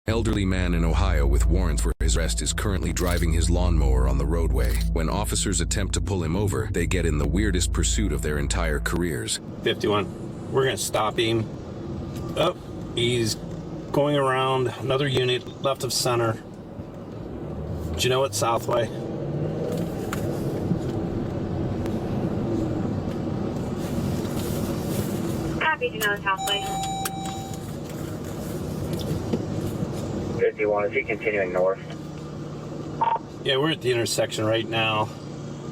Elderly man in Ohio with warrant for his arrest is currently driving his lawnmower on the roadway. When officers attempt to pull him over, they get in the weirdest pursuit of their entire careers. 51. We're gonna stop him. Oh, he's going around another unit left of center. Do you know what Southway? Copy, do you know Southway? 51, is he continuing north? Yeah, we're at the intersection right now.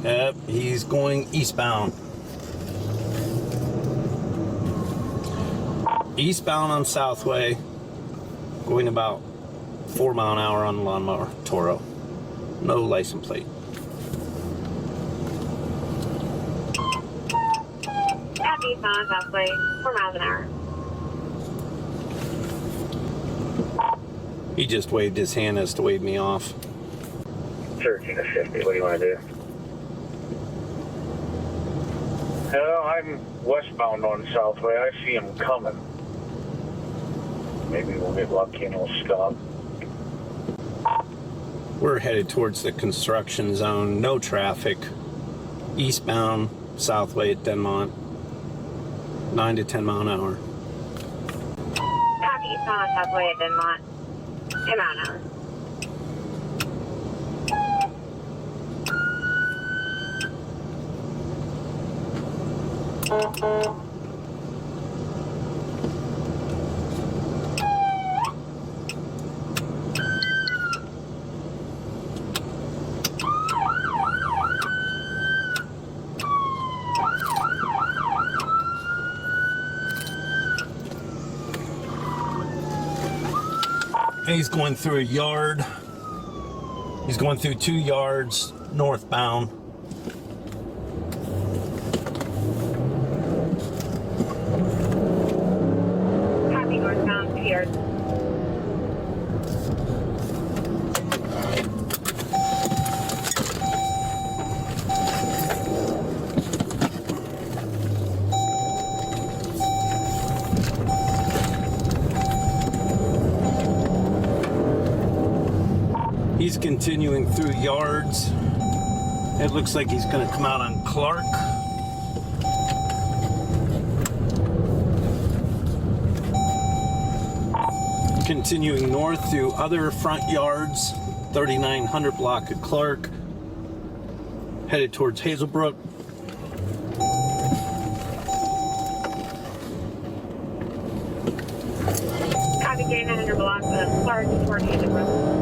Yep, he's going eastbound. Eastbound on Southway, going about 4 mile an hour on the Lawnmower Toro. No license plate. Copy, eastbound on Southway, 4 miles an hour. He just waved his hand as to wave me off. 13 to 50, what do you want to do? I'm westbound on Southway. I see him coming. Maybe we'll get lucky and we'll stop. We're headed towards the construction zone. No traffic. Eastbound, Southway at Denmont. 9 to 10 mile an hour. Copy, eastbound on Southway at Denmont, 10 mile an hour. He's going through a yard. He's going through 2 yards northbound. Copy, northbound, 2 yards. He's continuing through yards. It looks like he's going to come out on Clark. Continuing north through other front yards, 3900 block of Clark. Headed towards Hazelbrook. Copy, 3900 block of Clark towards Hazelbrook.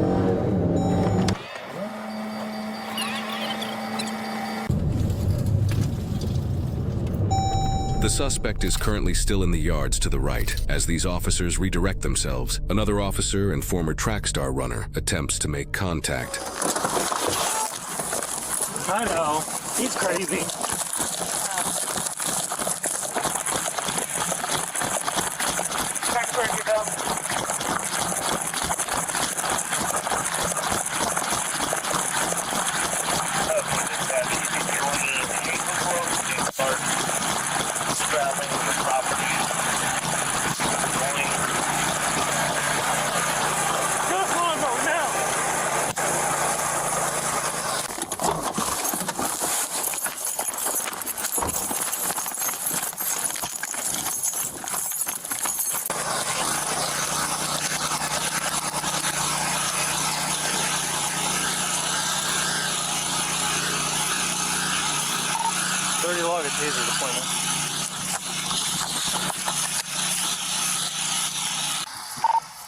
The suspect is currently still in the yards to the right. As these officers redirect themselves, another officer and former track star runner attempts to make contact. I know. He's crazy. Back where you go.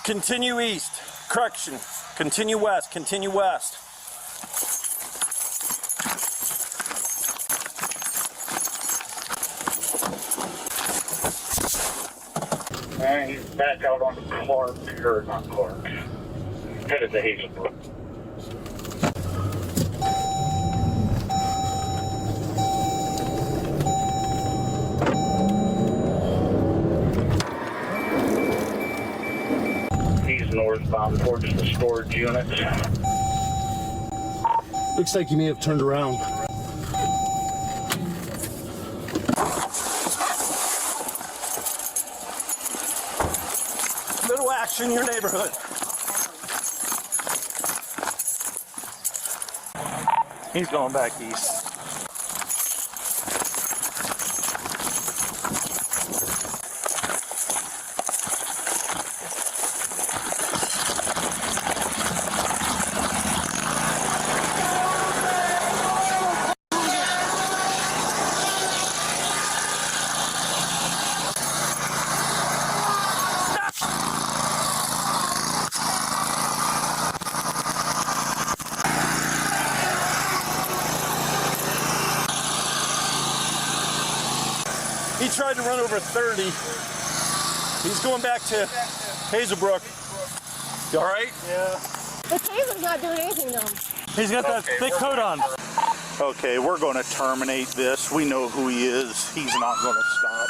Continue east. Correction. Continue west. Continue west. And he's back out on Clark, or not Clark. Headed to Hazelbrook. Northbound towards the storage unit. Looks like you may have turned around. Little action in your neighborhood. He's going back east. He tried to run over 30. He's going back to Hazelbrook. You all right? Yeah. The taser's not doing anything to him. He's got that thick coat on. Okay, we're going to terminate this. We know who he is. He's not going to stop.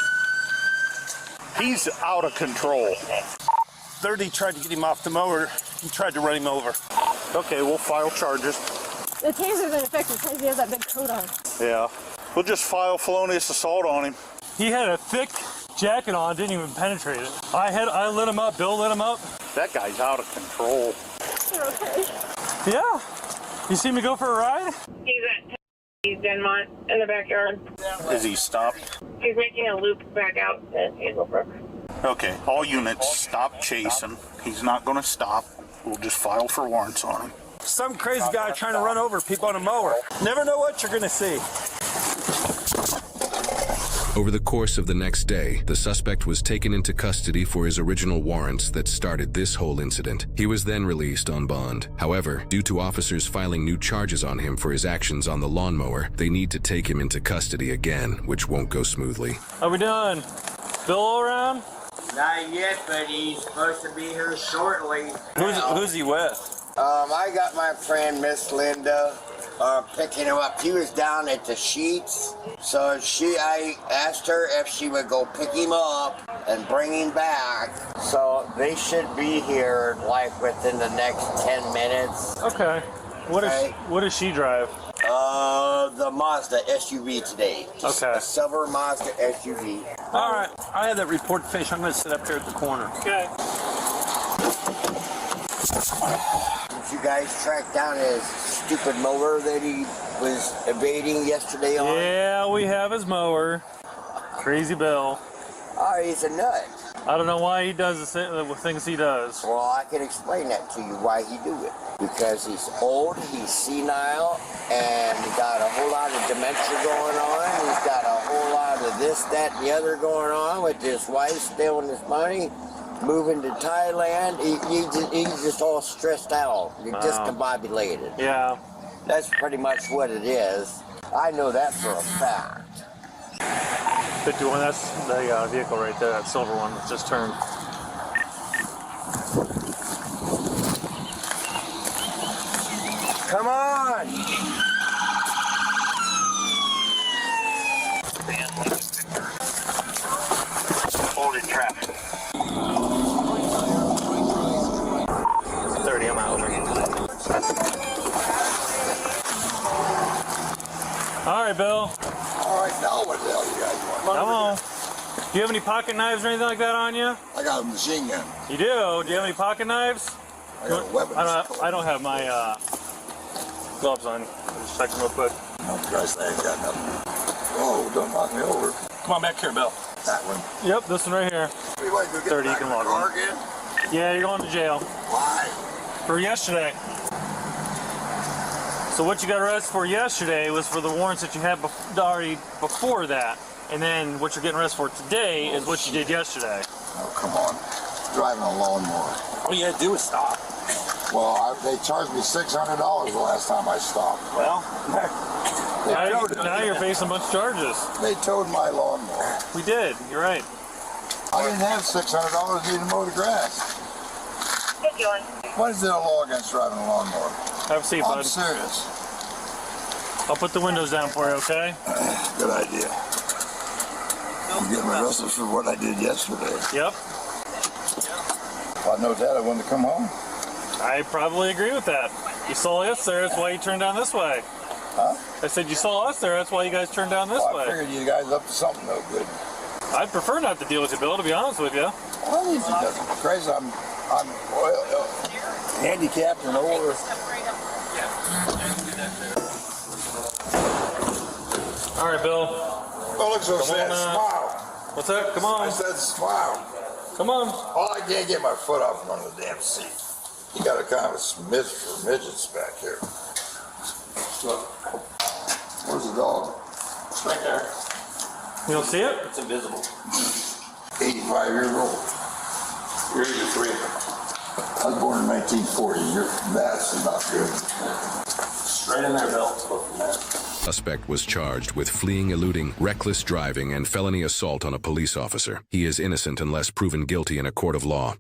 He's out of control. 30 tried to get him off the mower. He tried to run him over. Okay, we'll file charges. The taser's ineffective because he has that big coat on. Yeah. We'll just file felonious assault on him. He had a thick jacket on, didn't even penetrate it. I lit him up, Bill lit him up. That guy's out of control. You're okay. Yeah. You see me go for a ride? He's at Denmont in the backyard. Is he stopped? He's making a loop back out to Hazelbrook. Okay, all units, stop chasing. He's not going to stop. We'll just file for warrants on him. Some crazy guy trying to run over people on a mower. Never know what you're going to see. Over the course of the next day, the suspect was taken into custody for his original warrants that started this whole incident. He was then released on bond. However, due to officers filing new charges on him for his actions on the lawnmower, they need to take him into custody again, which won't go smoothly. How we doing? Bill around? Not yet, but he's supposed to be here shortly. Who's he with? I got my friend Miss Linda picking him up. He was down at the Sheets, so I asked her if she would go pick him up and bring him back. So they should be here like within the next 10 minutes. Okay. What does she drive? The Mazda SUV today. Just Okay. a silver Mazda SUV. All right, I have that report to finish. I'm going to sit up here at the corner. Okay. Did you guys track down his stupid mower that he was evading yesterday on? Yeah, we have his mower. Crazy Bill. Oh, he's a nut. I don't know why he does the things he does. Well, I can explain that to you, why he do it. Because he's old, he's senile, and he got a whole lot of dementia going on. He's got a whole lot of this, that, and the other going on with his wife stealing his money, moving to Thailand. He's just all stressed out. He's just combobulated. Yeah. That's pretty much what it is. I know that for a fact. 51, that's the vehicle right there, that silver one that just turned. Come on! Holding traffic. 30, I'm out. All right, Bill. All right, now what the hell you guys want? Come on. Do you have any pocket knives or anything like that on you? I got a machine gun. You do? Do you have any pocket knives? I got a weapon. I don't have my gloves on. I'll just check them real quick. Oh, Christ, I ain't got nothing. Oh, don't knock me over. Come on back here, Bill. That one. Yep, this one right here. What do you want to get 30, back you can in the log car on. again? Yeah, you're going to jail. Why? For yesterday. So what you got arrested for yesterday was for the warrants that you had already before that. And then what you're getting arrested for today is what you did yesterday. Oh, come on. Driving a lawnmower. All you had to do was stop. Well, they charged me $600 the last time I stopped. Well, Now you're facing a bunch of charges. They towed my lawnmower. We did, you're right. I didn't have $600 to even mow the grass. Hey, John. What is there a law against driving a lawnmower? Have a seat, I'm bud. serious. I'll put the windows down for you, okay? Good idea. I'm getting arrested for what I did yesterday. Yep. If I know that, I wouldn't have come home. I probably agree with that. You saw us there, that's why you turned down this way. Huh? I said you saw us there, that's why you guys turned down this Well, I way. figured you guys up to something no good. I'd prefer not to deal with you, Bill, to be honest with you. Well, it doesn't crazy. I'm handicapped and older. All right, Bill. Oh, look so sad. on, Smile. What's up? Come I on. said smile. Come on. Oh, I can't get my foot off from under the damn seat. You got a kind of a smidge for midgets back here. Look. Where's the dog? It's right there. You don't see it? It's invisible. 85 years old. You're 83. I was born in 1940. That's not good. Straight in there, Bill. Go from there. Suspect was charged with fleeing, eluding, reckless driving, and felony assault on a police officer. He is innocent unless proven guilty in a court of law.